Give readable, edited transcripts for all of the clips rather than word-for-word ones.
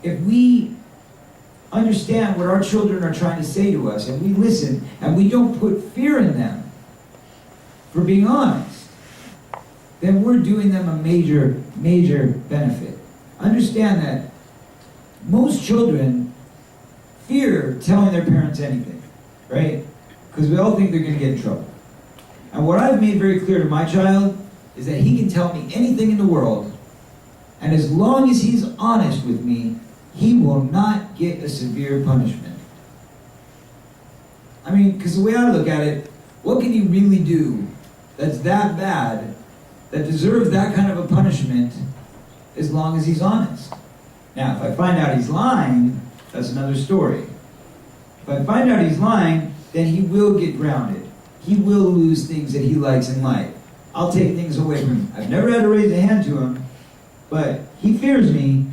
if we understand what our children are trying to say to us, and we listen, and we don't put fear in them for being honest, then we're doing them a major, major benefit. Understand that most children fear telling their parents anything, right? Because we all think they're going to get in trouble. And what I've made very clear to my child is that he can tell me anything in the world, and as long as he's honest with me, he will not get a severe punishment. I mean, because the way I look at it, what can he really do that's that bad, that deserves that kind of a punishment, as long as he's honest? Now, if I find out he's lying, that's another story. If I find out he's lying, then he will get grounded. He will lose things that he likes in life. I'll take things away from him. I've never had to raise a hand to him, but he fears me.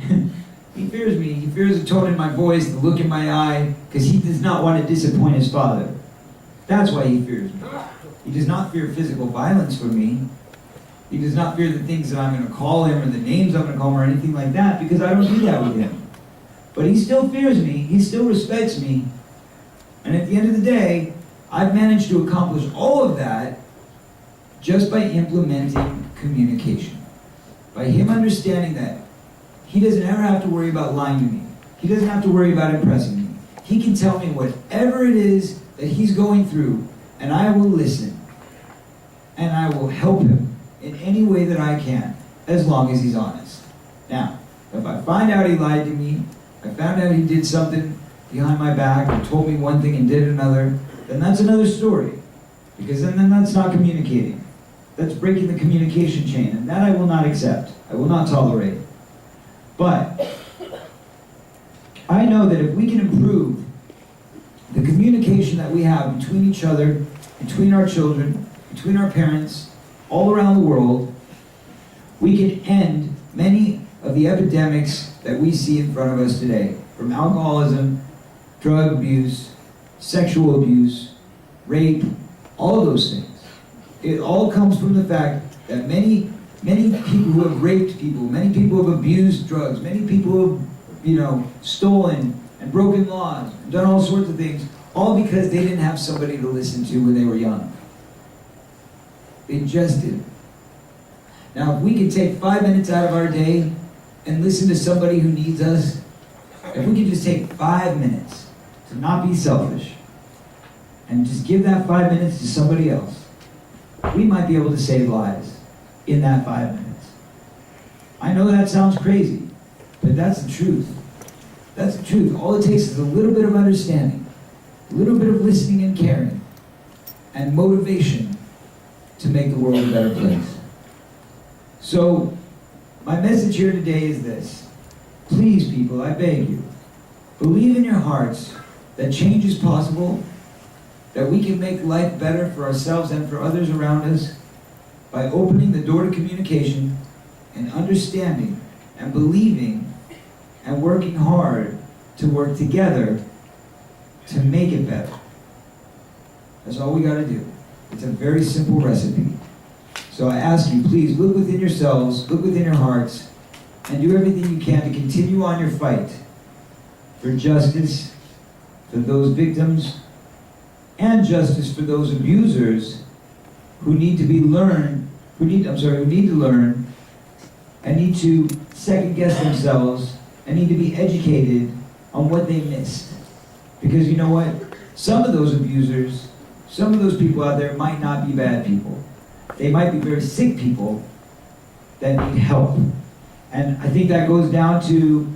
He fears me. He fears the tone in my voice, the look in my eye, because he does not want to disappoint his father. That's why he fears me. He does not fear physical violence from me. He does not fear the things that I'm going to call him or the names I'm going to call him or anything like that, because I don't do that with him. But he still fears me. He still respects me. And at the end of the day, I've managed to accomplish all of that just by implementing communication. By him understanding that he doesn't ever have to worry about lying to me. He doesn't have to worry about impressing me. He can tell me whatever it is that he's going through, and I will listen. And I will help him in any way that I can, as long as he's honest. Now, if I find out he lied to me, I found out he did something behind my back, or told me one thing and did another, then that's another story. Because then that's not communicating. That's breaking the communication chain, and that I will not accept. I will not tolerate. But I know that if we can improve the communication that we have between each other, between our children, between our parents, all around the world, we can end many of the epidemics that we see in front of us today. From alcoholism, drug abuse, sexual abuse, rape, all of those things. It all comes from the fact that many people who have raped people, many people who have abused drugs, many people who have, stolen and broken laws, and done all sorts of things, all because they didn't have somebody to listen to when they were young. They just didn't. Now, if we could take 5 minutes out of our day and listen to somebody who needs us, if we could just take 5 minutes to not be selfish and just give that 5 minutes to somebody else, we might be able to save lives in that 5 minutes. I know that sounds crazy, but that's the truth. That's the truth. All it takes is a little bit of understanding, a little bit of listening and caring, and motivation to make the world a better place. So, my message here today is this. Please, people, I beg you, believe in your hearts that change is possible, that we can make life better for ourselves and for others around us by opening the door to communication and understanding and believing and working hard to work together to make it better. That's all we got to do. It's a very simple recipe. So I ask you, please look within yourselves, look within your hearts, and do everything you can to continue on your fight for justice for those victims and justice for those abusers who need to learn and need to second guess themselves and need to be educated on what they missed. Because you know what? Some of those abusers, some of those people out there might not be bad people. They might be very sick people that need help. And I think that goes down to,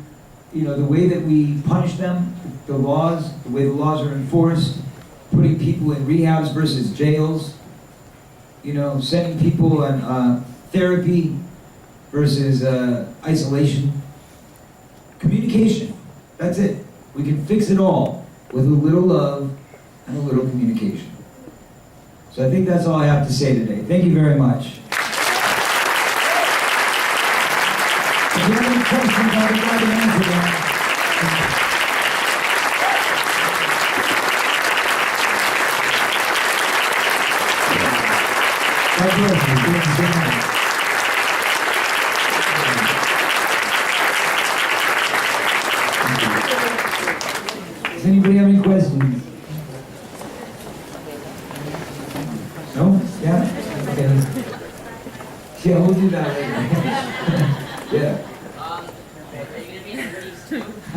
the way that we punish them, the laws, the way the laws are enforced, putting people in rehabs versus jails, sending people on therapy versus isolation. Communication, that's it. We can fix it all with a little love and a little communication. So I think that's all I have to say today. Thank you very much. If you have any questions, I'll be glad to answer them. God bless you. Thank you so much. Does anybody have any questions? No? Yeah? Okay. Yeah, we'll do that later. Yeah. Are you going to be introduced too? I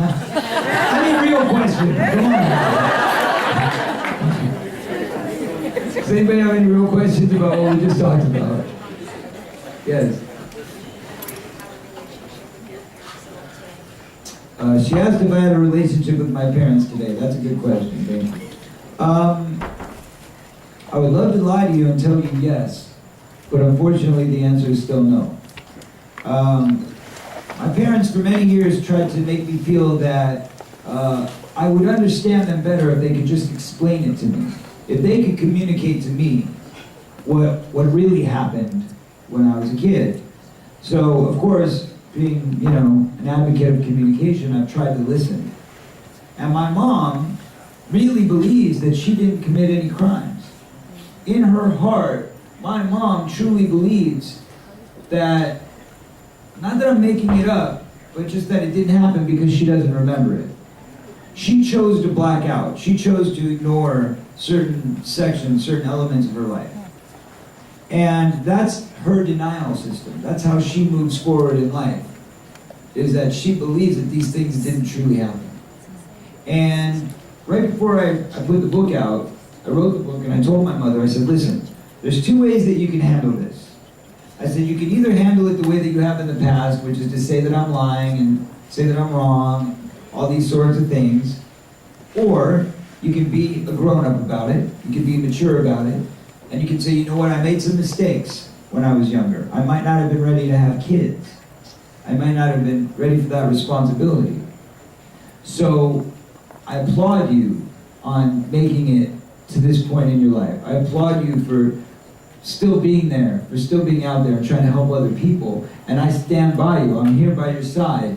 need real questions. Come on. Does anybody have any real questions about what we just talked about? Yes. She asked if I had a relationship with my parents today. That's a good question. Thank you. I would love to lie to you and tell you yes, but unfortunately the answer is still no. My parents for many years tried to make me feel that I would understand them better if they could just explain it to me. If they could communicate to me what really happened when I was a kid. So, of course, being, you know, an advocate of communication, I've tried to listen. And my mom really believes that she didn't commit any crimes. In her heart, my mom truly believes that, not that I'm making it up, but just that it didn't happen because she doesn't remember it. She chose to black out. She chose to ignore certain sections, certain elements of her life. And that's her denial system. That's how she moves forward in life, is that she believes that these things didn't truly happen. And right before I put the book out, I wrote the book and I told my mother, I said, listen, there's two ways that you can handle this. I said, you can either handle it the way that you have in the past, which is to say that I'm lying and say that I'm wrong, all these sorts of things, or you can be a grown-up about it, you can be mature about it, and you can say, you know what, I made some mistakes when I was younger. I might not have been ready to have kids. I might not have been ready for that responsibility. So I applaud you on making it to this point in your life. I applaud you for still being there, for still being out there and trying to help other people. And I stand by you. I'm here by your side.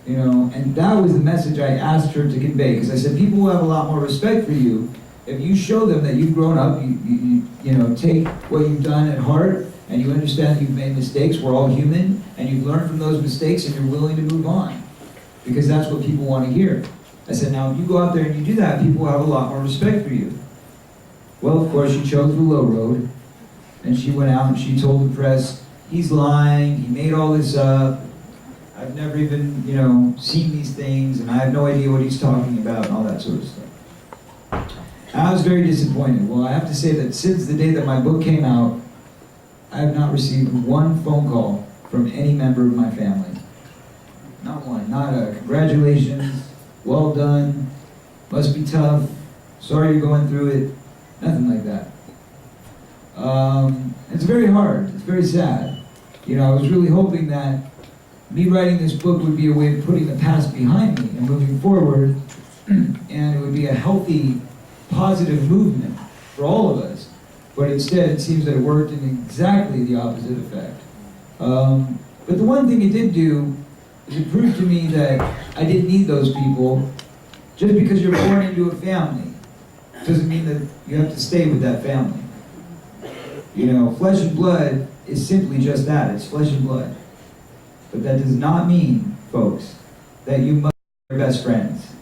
You know, and that was the message I asked her to convey. Because I said, people will have a lot more respect for you if you show them that you've grown up, you know, take what you've done at heart, and you understand you've made mistakes. We're all human, and you've learned from those mistakes, and you're willing to move on. Because that's what people want to hear. I said, now if you go out there and you do that, people will have a lot more respect for you. Well, of course, she chose the low road, and she went out and she told the press, he's lying, he made all this up, I've never even, you know, seen these things, and I have no idea what he's talking about, and all that sort of stuff. And I was very disappointed. Well, I have to say that since the day that my book came out, I have not received one phone call from any member of my family. Not one. Not a congratulations, well done, must be tough, sorry you're going through it, nothing like that. It's very hard, it's very sad. You know, I was really hoping that me writing this book would be a way of putting the past behind me and moving forward, and it would be a healthy, positive movement for all of us. But instead, it seems that it worked in exactly the opposite effect. But the one thing it did do is it proved to me that I didn't need those people. Just because you're born into a family doesn't mean that you have to stay with that family. You know, flesh and blood is simply just that. It's flesh and blood. But that does not mean, folks, that you must be their best friends.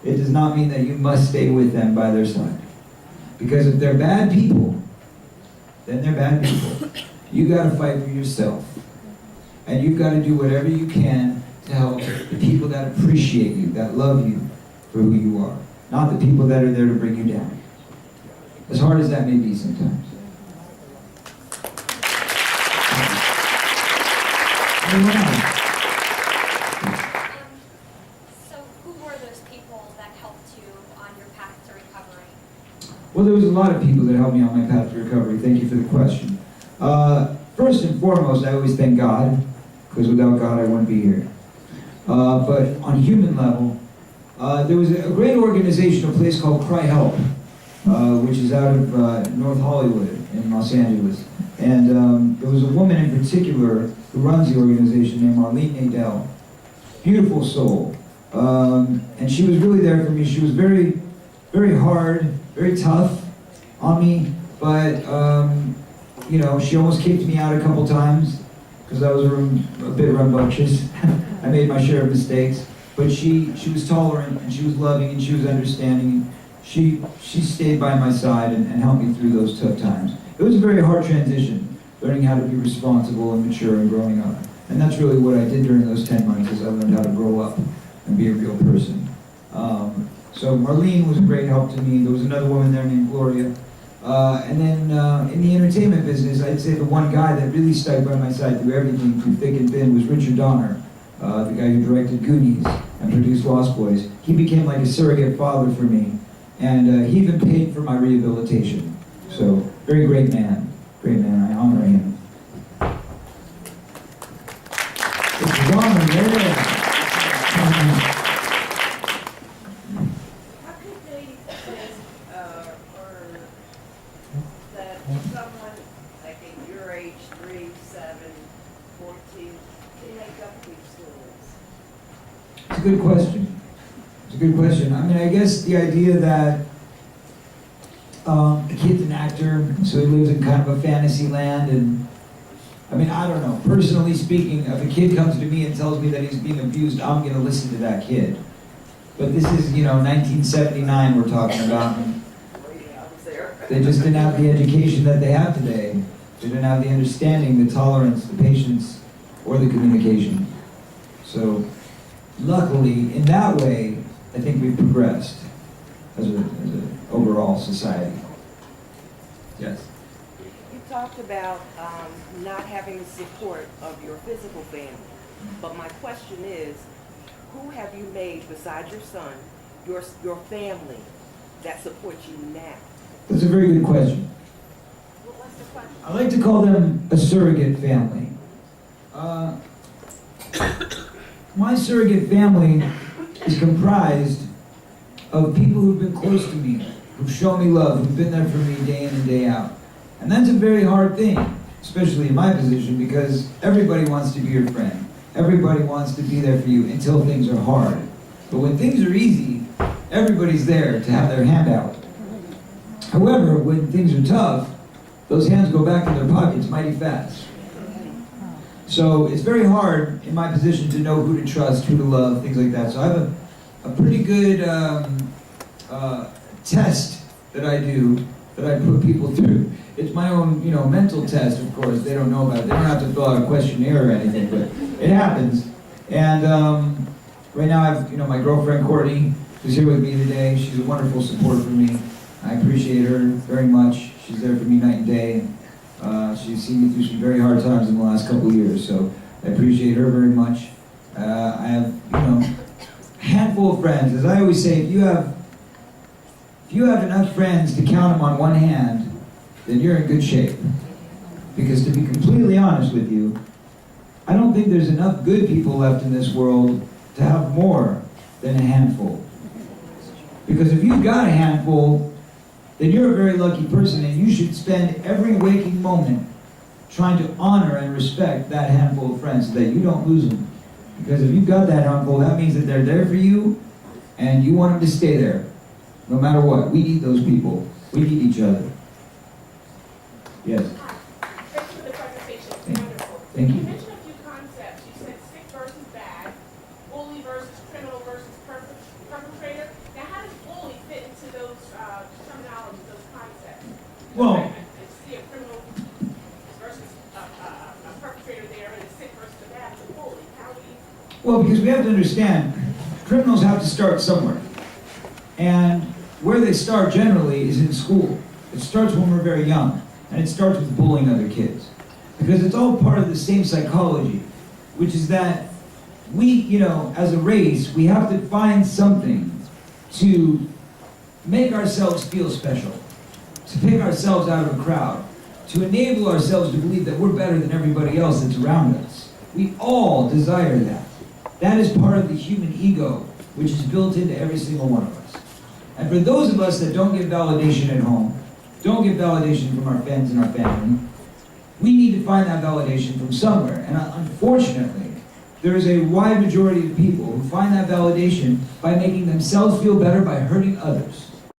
It does not mean that you must stay with them by their side. Because if they're bad people, then they're bad people. You got to fight for yourself. And you've got to do whatever you can to help the people that appreciate you, that love you for who you are. Not the people that are there to bring you down. As hard as that may be sometimes. Anyone else? So who were those people that helped you on your path to recovery? Well, there was a lot of people that helped me on my path to recovery. Thank you for the question. First and foremost, I always thank God, because without God, I wouldn't be here. But on human level, there was a great organization, a place called Cry Help, which is out of North Hollywood in Los Angeles. And there was a woman in particular who runs the organization named Marlene Nadell. Beautiful soul. And she was really there for me. She was very, very hard, very tough on me, but you know, she almost kicked me out a couple times because I was a bit rambunctious. I made my share of mistakes. but she was tolerant, and she was loving, and she was understanding. She stayed by my side and helped me through those tough times. It was a very hard transition, learning how to be responsible and mature and growing up. And that's really what I did during those 10 months, is I learned how to grow up and be a real person. So Marlene was a great help to me. There was another woman there named Gloria. And then in the entertainment business, I'd say the one guy that really stuck by my side through everything, through thick and thin, was Richard Donner, the guy who directed Goonies and produced Lost Boys. He became like a surrogate father for me, and he even paid for my rehabilitation. So, very great man, I honor him. It's Donner, yeah. How could they say, or that someone like at your age, 3, 7, 14, can make up these stories? It's a good question. It's a good question. I mean, I guess the idea that the kid's an actor, so he lives in kind of a fantasy land, and I mean, I don't know. Personally speaking, if a kid comes to me and tells me that he's being abused, I'm going to listen to that kid. But this is, 1979 we're talking about. And they just didn't have the education that they have today. They didn't have the understanding, the tolerance, the patience, or the communication. So, luckily, in that way, I think we've progressed as an overall society. Yes? You talked about not having the support of your physical family, but my question is, who have you made besides your son, your family, that supports you now? That's a very good question. What's the question? I like to call them a surrogate family. My surrogate family is comprised of people who've been close to me, who've shown me love, who've been there for me day in and day out. And that's a very hard thing, especially in my position, because everybody wants to be your friend. Everybody wants to be there for you until things are hard. But when things are easy, everybody's there to have their hand out. However, when things are tough, those hands go back in their pockets mighty fast. So it's very hard in my position to know who to trust, who to love, things like that. So I have a pretty good test that I do, that I put people through. It's my own, mental test, of course. They don't know about it. They don't have to fill out a questionnaire or anything, but it happens. And right now I have, my girlfriend Courtney, who's here with me today. She's a wonderful support for me. I appreciate her very much. She's there for me night and day. She's seen me through some very hard times in the last couple of years, so I appreciate her very much. I have, a handful of friends. As I always say, if you have enough friends to count them on one hand, then you're in good shape. Because to be completely honest with you, I don't think there's enough good people left in this world to have more than a handful. Because if you've got a handful, then you're a very lucky person, and you should spend every waking moment trying to honor and respect that handful of friends so that you don't lose them. Because if you've got that handful, that means that they're there for you, and you want them to stay there, no matter what. We need those people. We need each other. Yes? Thanks for the presentation. It's wonderful. Thank you. You mentioned a few concepts. You said sick versus bad, bully versus criminal versus perpetrator. Now, how does bully fit into those terminology, those concepts? Well, I see a criminal versus a perpetrator there, and a sick versus a bad, and a bully. How do you... Well, because we have to understand, criminals have to start somewhere. And where they start generally is in school. It starts when we're very young. And it starts with bullying other kids. Because it's all part of the same psychology, which is that we, as a race, we have to find something to make ourselves feel special, to pick ourselves out of a crowd, to enable ourselves to believe that we're better than everybody else that's around us. We all desire that. That is part of the human ego, which is built into every single one of us. And for those of us that don't get validation at home, don't get validation from our friends and our family, we need to find that validation from somewhere. And unfortunately, there is a wide majority of people who find that validation by making themselves feel better by hurting others.